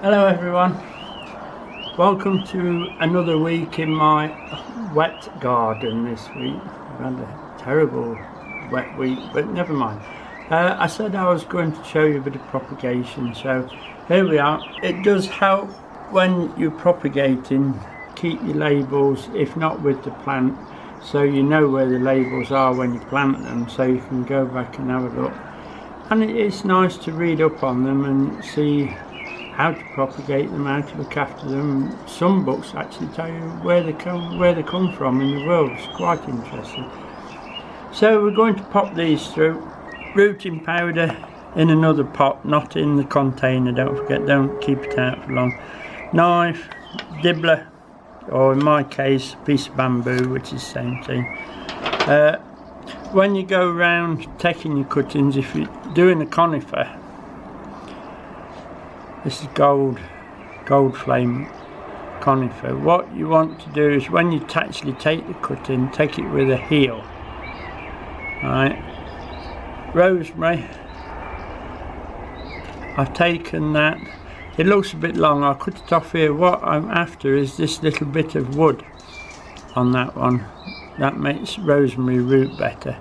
Hello everyone, welcome to another week in my wet garden this week. I've had a terrible wet week, but never mind. I said I was going to show you a bit of propagation, so here we are. It does help when you're propagating, keep your labels, if not with the plant, so you know where the labels are when you plant them, so you can go back and have a look. And it's nice to read up on them and see how to propagate them, how to look after them. Some books actually tell you where they come from in the world. It's quite interesting. So we're going to pop these through. Rooting powder in another pot, not in the container, don't forget, don't keep it out for long. Knife, dibbler, or in my case a piece of bamboo, which is the same thing. When you go around taking your cuttings, if you're doing a conifer, this is gold flame conifer, what you want to do is when you actually take the cutting, take it with a heel. Right, rosemary, I've taken that, it looks a bit long, I'll cut it off here. What I'm after is this little bit of wood on that one, that makes rosemary root better.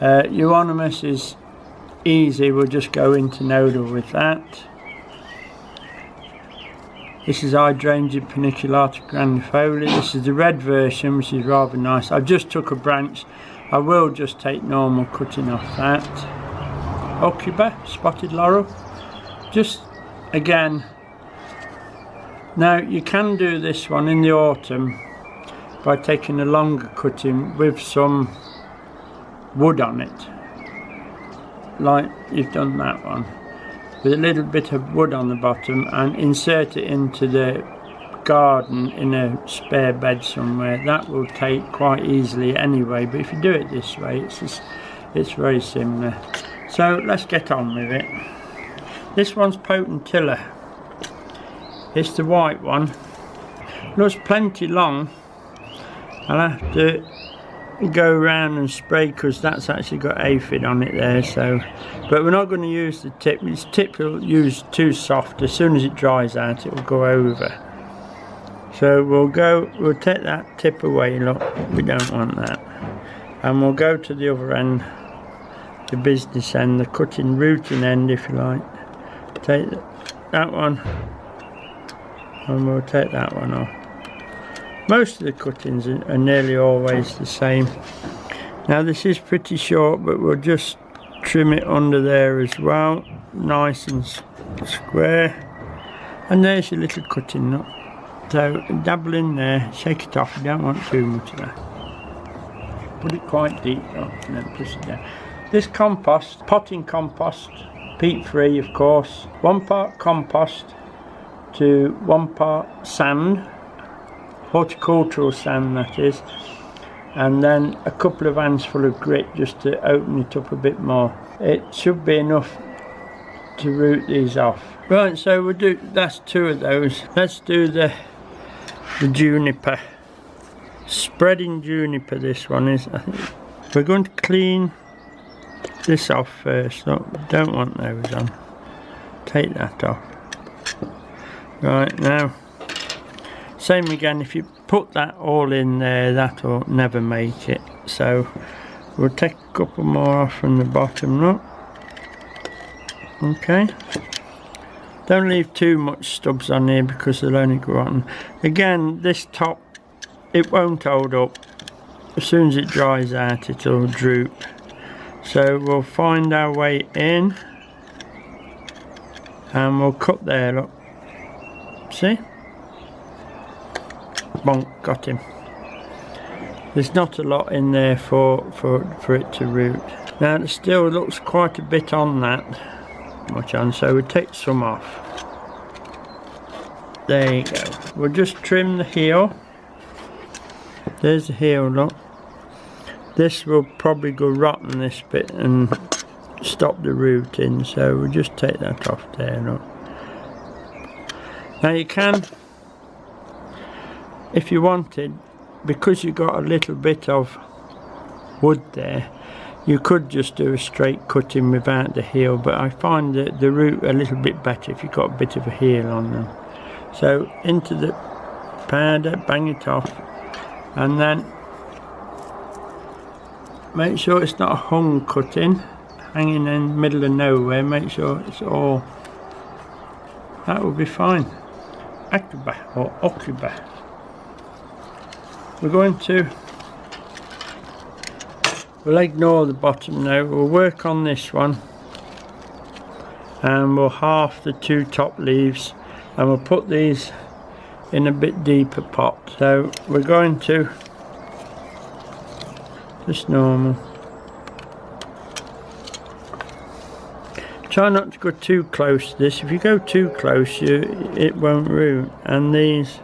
Euonymus is easy, we'll just go into nodal with that. This is Hydrangea paniculata grandifolia. This is the red version, which is rather nice. I just took a branch. I will just take normal cutting off that. Aucuba, spotted laurel. Just again, now you can do this one in the autumn by taking a longer cutting with some wood on it, like you've done that one, with a little bit of wood on the bottom, and insert it into the garden in a spare bed somewhere. That will take quite easily anyway, but if you do it this way, it's very similar. So let's get on with it. This one's potentilla. It's the white one. Looks plenty long. I'll have to go around and spray because that's actually got aphid on it there, so, but we're not going to use the tip. This tip will use too soft. As soon as it dries out, it will go over. So we'll take that tip away. Look, we don't want that, and we'll go to the other end, the business end, the cutting rooting end, if you like. Take that one, and we'll take that one off. Most of the cuttings are nearly always the same. Now this is pretty short, but we'll just trim it under there as well, nice and square. And there's your little cutting nut. So dabble in there, shake it off, you don't want too much of that. Put it quite deep though, and then push it down. This compost, potting compost, peat free of course, 1 part compost to 1 part sand, horticultural sand that is, and then a couple of hands full of grit just to open it up a bit more. It should be enough to root these off. Right, so we'll do, that's 2 of those. Let's do the juniper. Spreading juniper, this one is. I think we're going to clean this off first. Look, we don't want those on. Take that off. Right, now same again, if you put that all in there, that'll never make it. So we'll take a couple more off from the bottom, look. Okay. Don't leave too much stubs on here because they'll only go on. Again, this top, it won't hold up. As soon as it dries out, it'll droop. So we'll find our way in and we'll cut there, look. See? Bonk, got him. There's not a lot in there for it to root. Now it still looks quite a bit on that, much on, so we'll take some off. There you go. We'll just trim the heel. There's the heel, look. This will probably go rotten, this bit, and stop the rooting, so we'll just take that off there, look. Now you can, if you wanted, because you've got a little bit of wood there, You could just do a straight cutting without the heel, but I find the root a little bit better if you've got a bit of a heel on them. So into the powder, bang it off, and then make sure it's not a hung cutting, hanging in the middle of nowhere. Make sure it's all, that will be fine. Akuba or okuba. We're going to, we'll ignore the bottom now, we'll work on this one, and we'll half the 2 top leaves, and we'll put these in a bit deeper pot. So we're going to just normal. Try not to go too close to this. If you go too close, it won't root. And these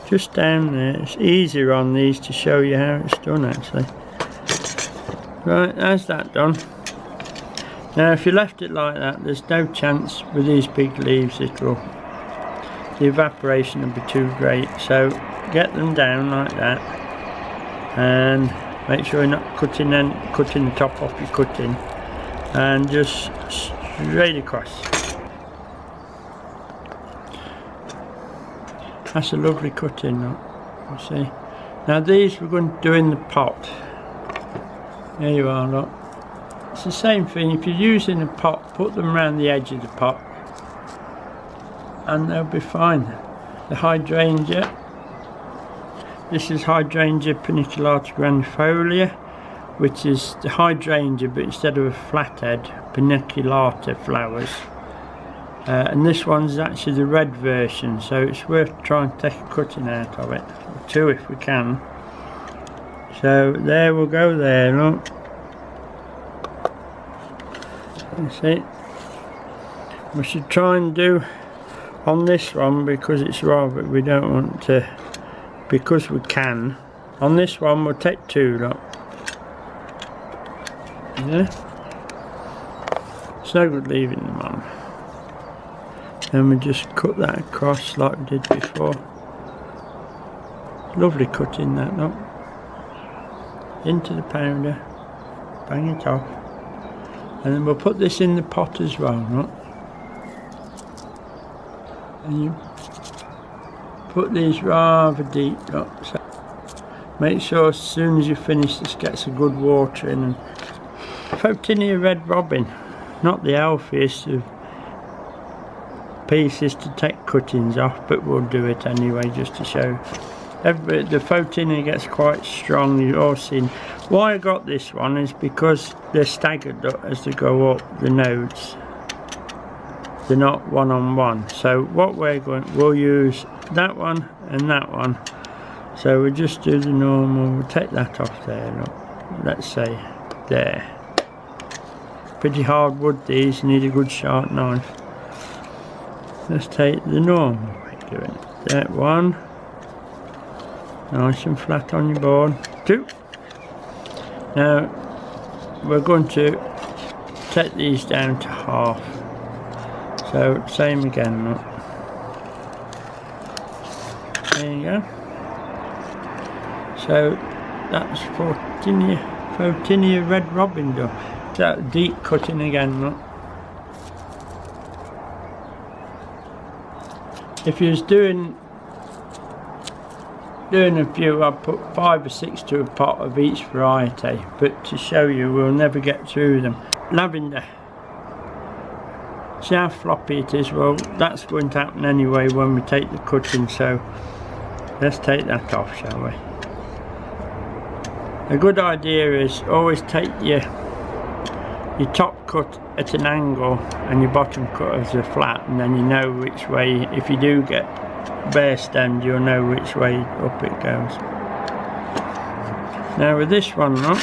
just down there. It's easier on these to show you how it's done actually. Right, that's that done. Now if you left it like that, there's no chance with these big leaves the evaporation will be too great. So get them down like that, and make sure you're not cutting the top off your cutting, and just straight across. That's a lovely cutting, look, you see. Now these we're going to do in the pot. There you are, look. It's the same thing. If you're using a pot, put them around the edge of the pot and they'll be fine. The hydrangea, this is hydrangea paniculata grandifolia, which is the hydrangea, but instead of a flathead, paniculata flowers. And this one's actually the red version, so it's worth trying to take a cutting out of it, or 2 if we can. So there we'll go there, look. That's it. We should try and do on this one, because it's raw, but we don't want to, because we can. On this one we'll take 2, look. Yeah. It's no good leaving them on. Then we just cut that across like we did before. Lovely cutting that, look. Into the powder, bang it off, and then we'll put this in the pot as well, look. And you put these rather deep, look. So make sure as soon as you finish this gets a good water in. And Photinia red robin, not the healthiest of pieces to take cuttings off, but we'll do it anyway just to show. The Photinia gets quite strong. You've all seen. Why I got this one is because they're staggered up as they go up the nodes. They're not one on one. So what we'll use that one and that one. So we'll just do the normal. We'll take that off there. Look. Let's say there. Pretty hard wood these. You need a good sharp knife. Let's take the normal way of doing it. That one. Nice and flat on your board. 2. Now we're going to take these down to half. So same again, look. There you go. So that's Photinia red robin done. That deep cutting again, look. If you was doing a few, I'd put 5 or 6 to a pot of each variety, but to show you we'll never get through them. Lavender, see how floppy it is? Well, that's going to happen anyway when we take the cutting, so let's take that off, shall we? A good idea is always take your top cut at an angle and your bottom cut as a flat, and then you know which way, if you do get bare stemmed, you'll know which way up it goes. Now with this one, look,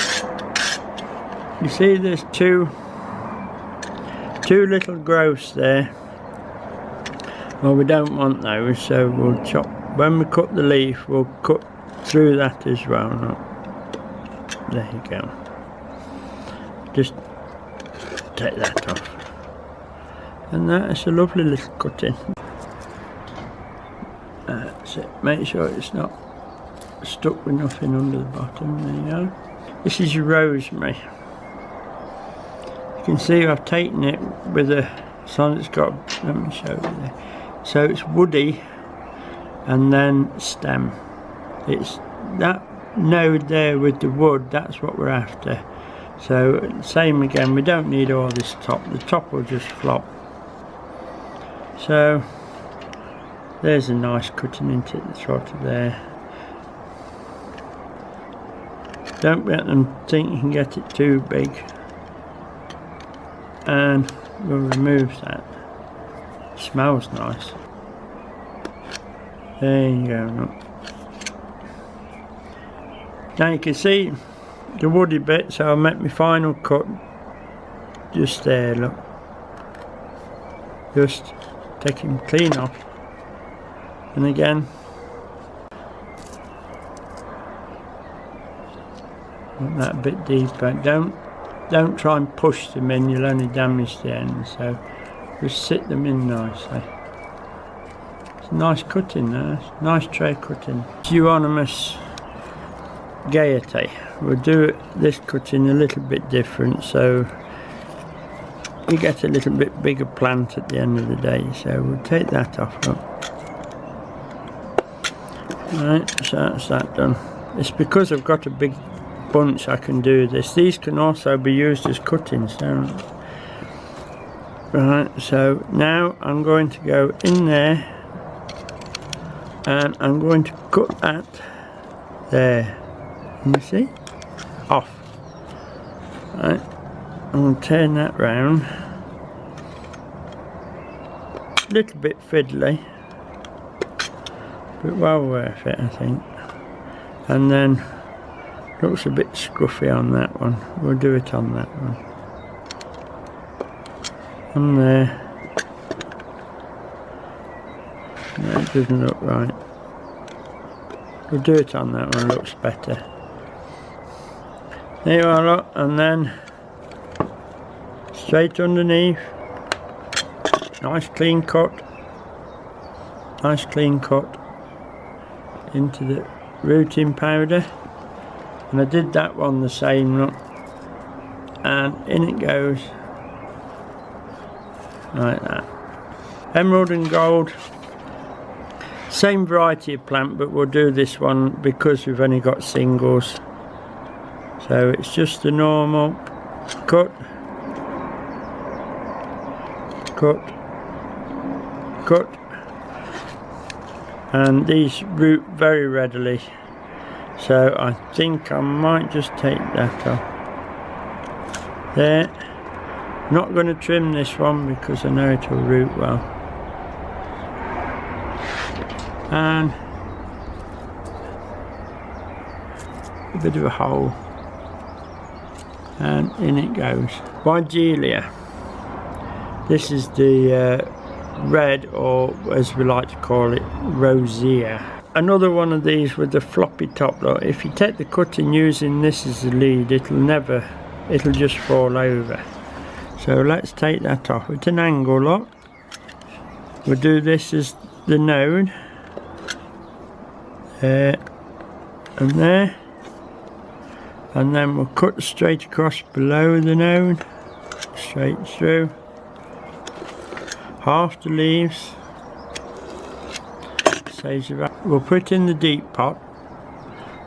you see there's two little growths there. Well, we don't want those, so we'll chop. When we cut the leaf, we'll cut through that as well. Look. There you go. Just take that off, and that is a lovely little cutting. That's it. Make sure it's not stuck with nothing under the bottom. There you go. This is your rosemary. You can see I've taken it with a sign that's got, let me show you there. So it's woody and then stem. It's that node there with the wood, that's what we're after. So same again, we don't need all this top, the top will just flop. So there's a nice cutting into the throttle there. Don't let them think you can get it too big. And we'll remove that. It smells nice. There you go. Look. Now you can see the woody bit, so I'll make my final cut just there, look. Just take him clean off. And again, want that a bit deeper. Don't try and push them in, you'll only damage the end, so just sit them in nicely. It's a nice cutting there, nice tray cutting. Euonymus Gaiety. We'll do this cutting a little bit different, so you get a little bit bigger plant at the end of the day. So we'll take that off. Look. Right, so that's that done. It's because I've got a big bunch I can do this. These can also be used as cuttings, don't they? Right, so now I'm going to go in there and I'm going to cut that there. Can you see? Off. Right, I'm going to turn that round. A little bit fiddly, but well worth it, I think. And then looks a bit scruffy on that one. We'll do it on that one. On there. No, it doesn't look right. We'll do it on that one, looks better. There you are, look, and then straight underneath. Nice clean cut. Nice clean cut into the rooting powder. And I did that one the same, look. And in it goes. Like that. Emerald and gold. Same variety of plant, but we'll do this one because we've only got singles. So it's just the normal cut, cut, cut. And these root very readily. So I think I might just take that off. There. Not going to trim this one because I know it will root well. And a bit of a hole. And in it goes. Vigelia. This is the red, or as we like to call it, rosea. Another one of these with the floppy top. Look, if you take the cutting using this as the lead, it'll just fall over. So let's take that off. It's an angle, look. We'll do this as the node. There and there. And then we'll cut straight across below the node. Straight through. Half the leaves. Saves you that. We'll put it in the deep pot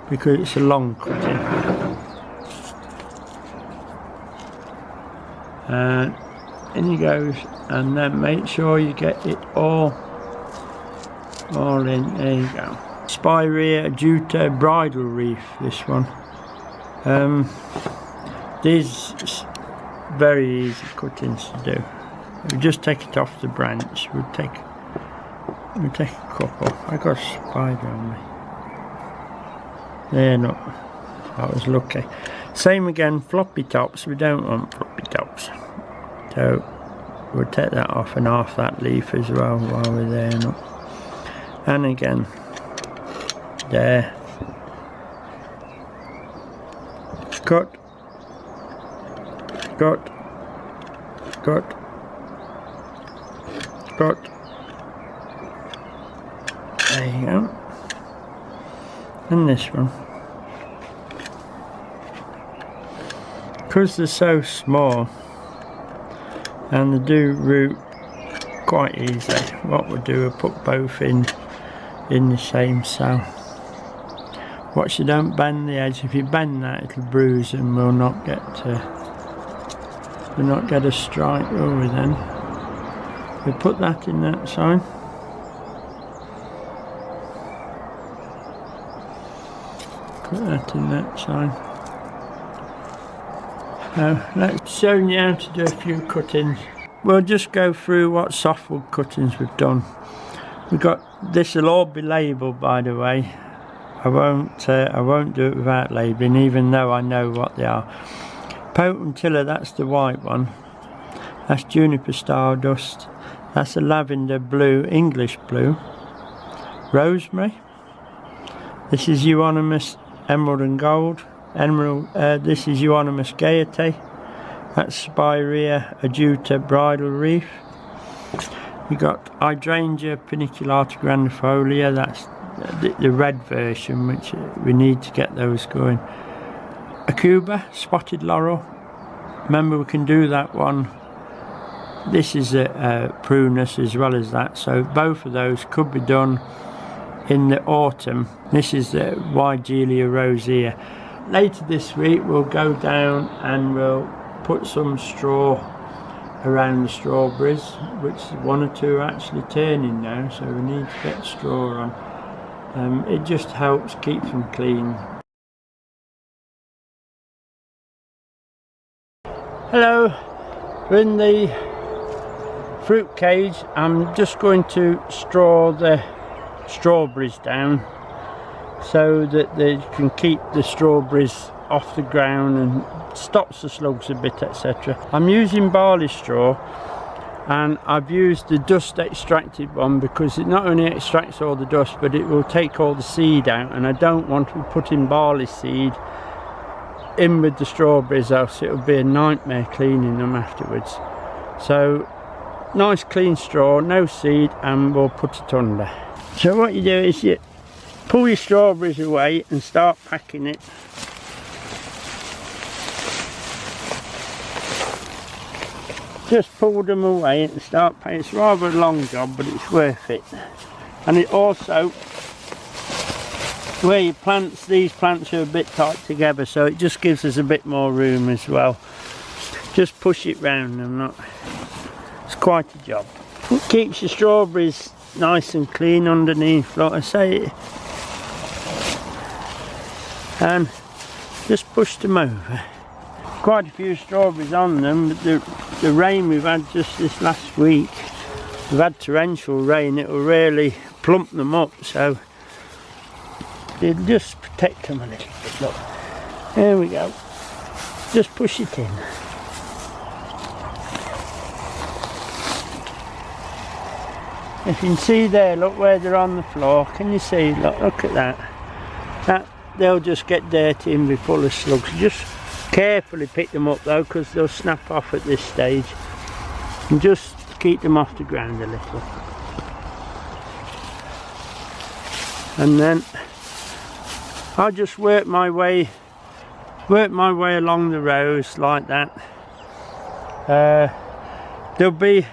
because it's a long cutting. And in he goes, and then make sure you get it all in. There you go. Spirea Juta bridal wreath, this one. These very easy cuttings to do. We just take it off the branch. We'll take a couple. I got a spider on me. There, look. I was lucky. Same again, floppy tops. We don't want floppy tops. So we'll take that off and half that leaf as well while we're there. Look. And again, there. Cut. Cut. Cut. Cut. There you go. And this one. because they're so small and they do root quite easy, what we'll do, we'll put both in the same sow. Watch you don't bend the edge. If you bend that, it'll bruise and we'll not get a strike over then. We put that in that side. Put that in that side. Now let's show you how to do a few cuttings. We'll just go through what softwood cuttings we've done. We've got, this will all be labelled, by the way. I won't do it without labelling, even though I know what they are. Potentilla, that's the white one. That's juniper stardust. That's a lavender blue, English blue. Rosemary. This is euonymus emerald and gold. This is euonymus gaiety. That's Spirea ajuta bridal reef. We got hydrangea paniculata grandifolia. That's the red version, which we need to get those going. Acuba, spotted laurel. Remember, we can do that one. This is a prunus as well as that, so both of those could be done in the autumn. This is the Weigelia rosea. Later this week we'll go down and we'll put some straw around the strawberries, which one or two are actually turning now, so we need to get straw on. It just helps keep them clean. Hello, we're in the fruit cage. I'm just going to straw the strawberries down so that they can keep the strawberries off the ground and stops the slugs a bit, etc. I'm using barley straw, and I've used the dust extracted one because it not only extracts all the dust, but it will take all the seed out, and I don't want to be putting barley seed in with the strawberries, else it'll be a nightmare cleaning them afterwards. So nice clean straw, no seed, and we'll put it under. So what you do is you pull your strawberries away and start packing it. Just pull them away and start packing. It's rather a long job, but it's worth it. And it also, where your plants, these plants are a bit tight together, so it just gives us a bit more room as well. Just push it round and not, it's quite a job. It keeps your strawberries nice and clean underneath, like I say, and just push them over. Quite a few strawberries on them, but the rain we've had just this last week, we've had torrential rain, it will really plump them up, so it'll just protect them a little bit. Look, there we go, just push it in. If you can see there, look where they're on the floor, can you see? Look at that. They'll just get dirty and be full of slugs. Just carefully pick them up though, because they'll snap off at this stage. And just keep them off the ground a little. And then I'll just work my way along the rows like that. There'll be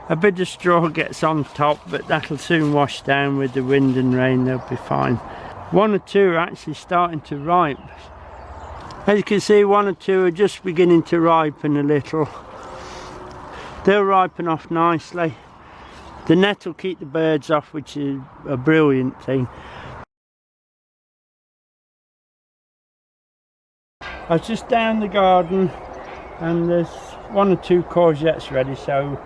a bit of straw gets on top, but that'll soon wash down with the wind and rain, they'll be fine. One or two are actually starting to ripe. As you can see, one or two are just beginning to ripen a little. They'll ripen off nicely. The net will keep the birds off, which is a brilliant thing. I was just down the garden and there's one or two courgettes ready, so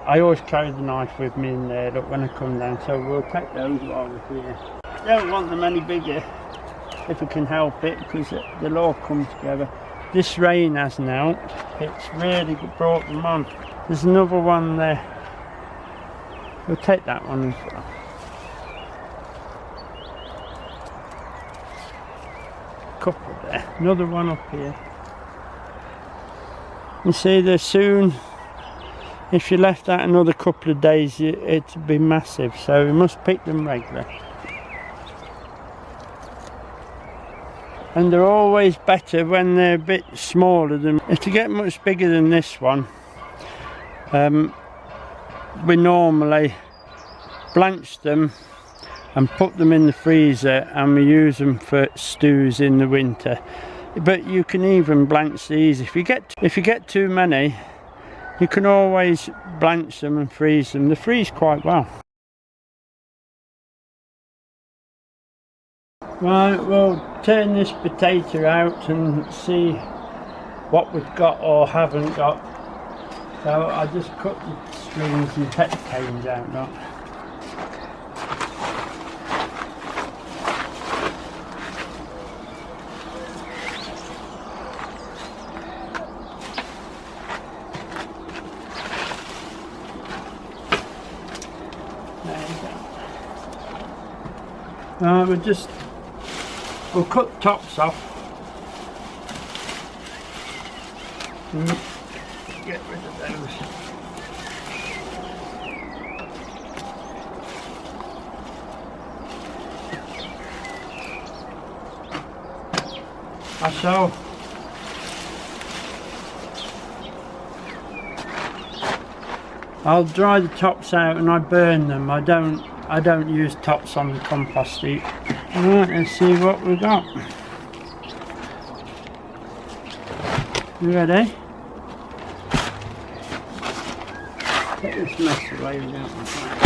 I always carry the knife with me in there, look, when I come down, so we'll take those while we're here. Don't want them any bigger if we can help it, because they'll all come together. This rain hasn't helped, it's really brought them on. There's another one there, we'll take that one as well. Couple there, another one up here. You see, they're soon, if you left that another couple of days, it'd be massive, so we must pick them regularly. and they're always better when they're a bit smaller than. If they get much bigger than this one, we normally blanch them and put them in the freezer, and we use them for stews in the winter. But you can even blanch these if you get too many. You can always blanch them and freeze them. They freeze quite well. Right, we'll turn this potato out and see what we've got or haven't got. So I just cut the strings and take the canes out now. There you go. We'll cut the tops off and get rid of those. So I'll dry the tops out and I burn them. I don't use tops on the compost heap. Right, let's see what we got. You ready? Take this mess away without my phone.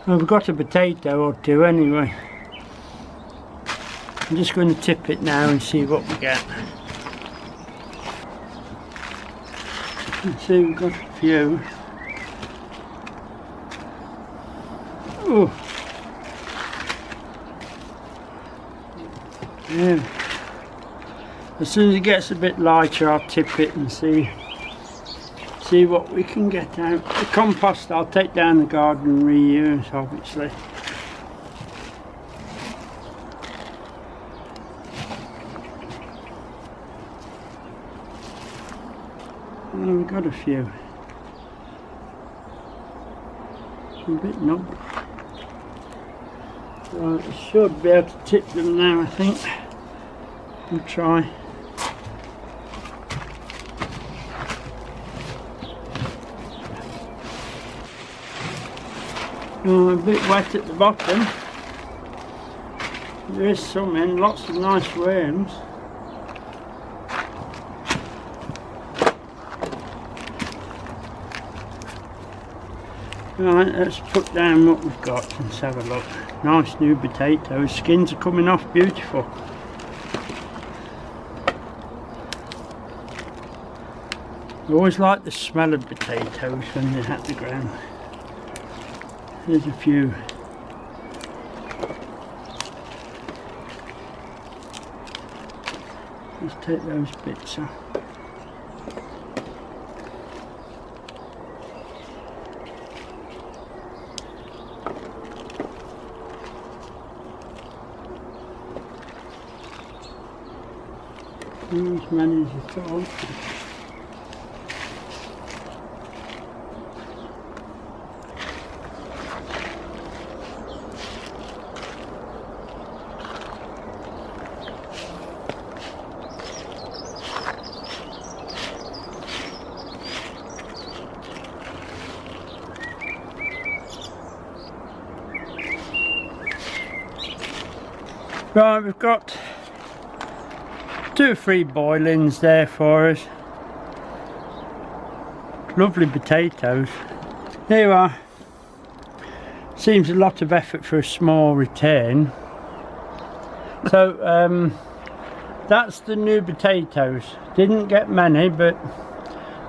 Well, we've got a potato or two anyway. I'm just going to tip it now and see what we get. Let's see, we've got a few. Oh, yeah. As soon as it gets a bit lighter, I'll tip it and see what we can get out. The compost I'll take down the garden and reuse, obviously. Well, we've got a few. A bit numb. Right, I should be able to tip them now, I think. We'll try. Oh, a bit wet at the bottom. There is some in, lots of nice worms. Right, let's put down what we've got and let's have a look. Nice new potatoes, skins are coming off beautiful. I always like the smell of potatoes when they're at the ground. There's a few. Let's take those bits off. Not as many as I thought. Right, we've got 2 or 3 boilings there for us. Lovely potatoes. There you are. Seems a lot of effort for a small return. So that's the new potatoes. Didn't get many, but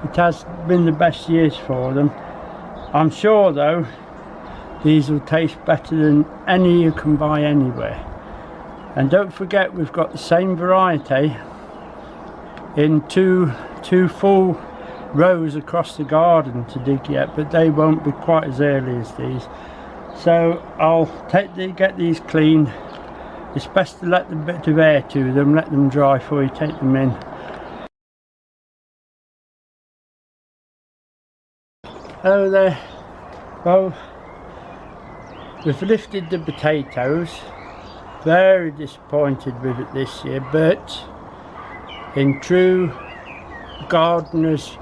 it has been the best years for them. I'm sure though these will taste better than any you can buy anywhere. And don't forget, we've got the same variety in two full rows across the garden to dig yet, but they won't be quite as early as these. So I'll get these clean. It's best to let a bit of air to them, let them dry before you take them in. Hello there. Well, we've lifted the potatoes. Very disappointed with it this year, but in true gardener's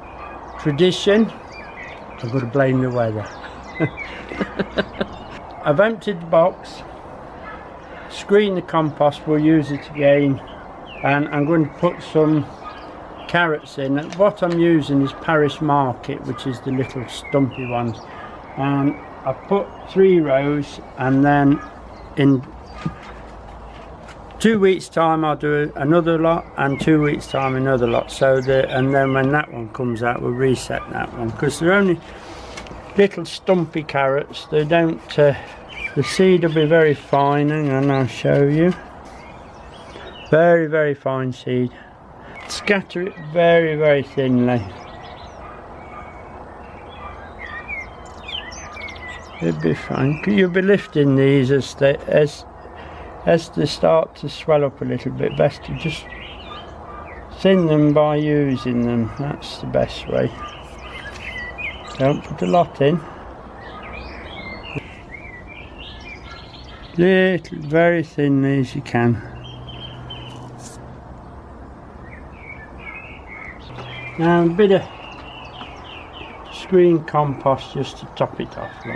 tradition, I've got to blame the weather. I've emptied the box, screened the compost, we'll use it again, and I'm going to put some carrots in. What I'm using is Paris Market, which is the little stumpy ones, and I put 3 rows, and then in 2 weeks time I'll do another lot, and 2 weeks time another lot, so and then when that one comes out we'll reset that one, because they're only little stumpy carrots. They don't the seed will be very fine. Hang on, I'll show you. Very, very fine seed. Scatter it very, very thinly. It'll be fine. You'll be lifting these as they start to swell up a little bit. Best to just thin them by using them. That's the best way. Don't put a lot in. Little, very thinly as you can. Now a bit of screen compost just to top it off. Look.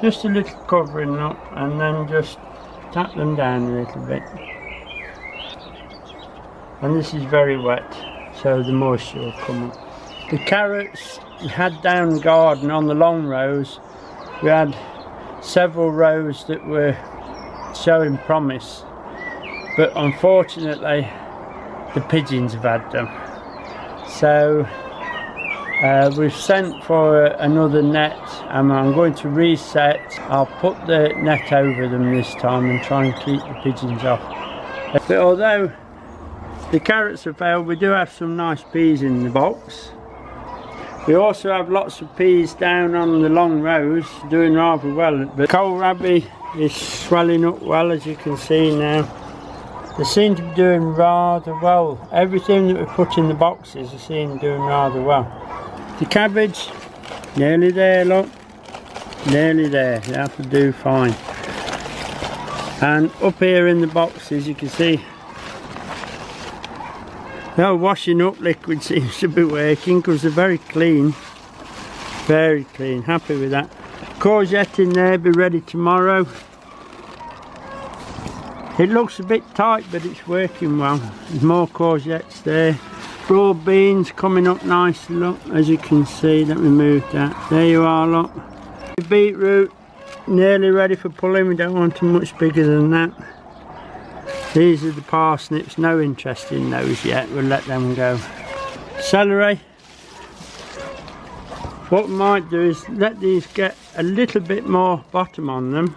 Just a little covering up, and then just tap them down a little bit. And this is very wet, so the moisture will come up. The carrots we had down the garden on the long rows, we had several rows that were showing promise, but unfortunately the pigeons have had them. So we've sent for another net, and I'm going to reset. I'll put the net over them this time and try and keep the pigeons off. But although the carrots have failed, we do have some nice peas in the box. We also have lots of peas down on the long rows, doing rather well. But kohlrabi is swelling up well, as you can see now. They seem to be doing rather well. Everything that we put in the boxes, they seem to be doing rather well. The cabbage, nearly there, look. Nearly there, they have to do fine. And up here in the boxes, you can see, the washing up liquid seems to be working, because they're very clean. Very clean, happy with that. Courgette in there, be ready tomorrow. It looks a bit tight, but it's working well. There's more courgettes there. Broad beans coming up nicely, look, as you can see. Let me move that. There you are, look. Beetroot, nearly ready for pulling. We don't want them much bigger than that. These are the parsnips, no interest in those yet, we'll let them go. Celery. What we might do is let these get a little bit more bottom on them,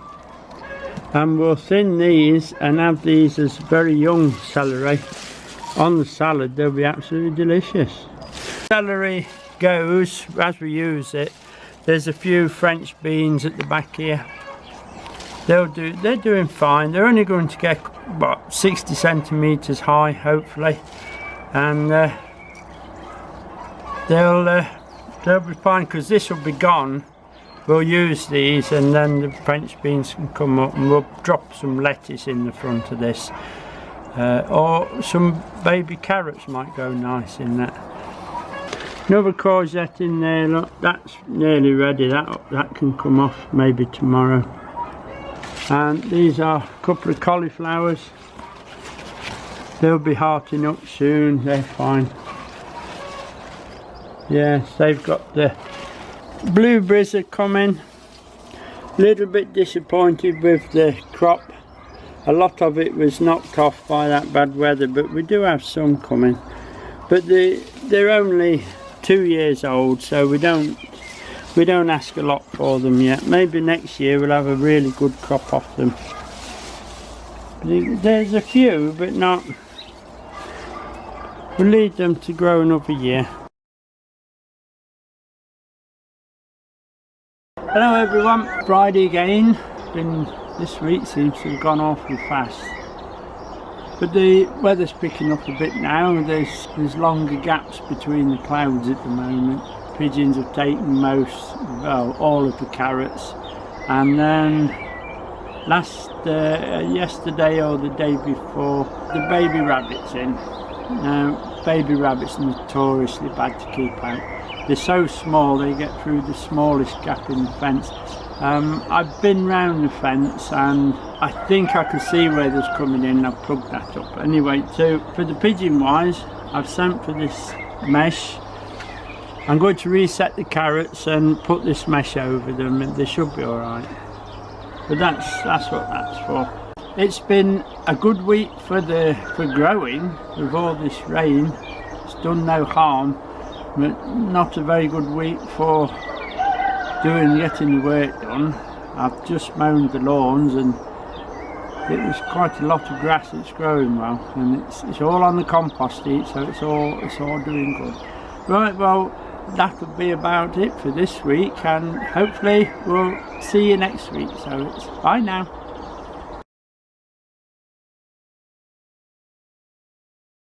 and we'll thin these and have these as very young celery on the salad. They'll be absolutely delicious. Celery goes as we use it. There's a few French beans at the back here. They're doing fine. They're only going to get what, 60 centimeters high, hopefully, and they'll be fine, because this will be gone. We'll use these, and then the French beans can come up, and we'll drop some lettuce in the front of this, or some baby carrots might go nice in that. Another courgette in there, look, that's nearly ready. That can come off maybe tomorrow. And these are a couple of cauliflowers. They'll be hearting up soon, they're fine. Yes, they've got the blueberries are coming. A little bit disappointed with the crop. A lot of it was knocked off by that bad weather, but we do have some coming. But they're only 2 years old, so we don't ask a lot for them yet. Maybe next year we'll have a really good crop off them. There's a few, but not. We'll leave them to grow another year. Hello everyone, Friday again. This week seems to have gone awfully fast. But the weather's picking up a bit now. There's longer gaps between the clouds at the moment. Pigeons have taken all of the carrots, and then yesterday or the day before, the baby rabbits in. Now, baby rabbits are notoriously bad to keep out. They're so small, they get through the smallest gap in the fence. I've been round the fence and I think I can see where there's coming in. I've plugged that up. Anyway, so for the pigeon wise, I've sent for this mesh. I'm going to reset the carrots and put this mesh over them, and they should be alright. But that's what that's for. It's been a good week for growing with all this rain. It's done no harm, but not a very good week for getting the work done. I've just mown the lawns and it was quite a lot of grass. It's growing well, and it's all on the compost heap, so it's all doing good. Right, well, that'll be about it for this week, and hopefully we'll see you next week. So it's bye now.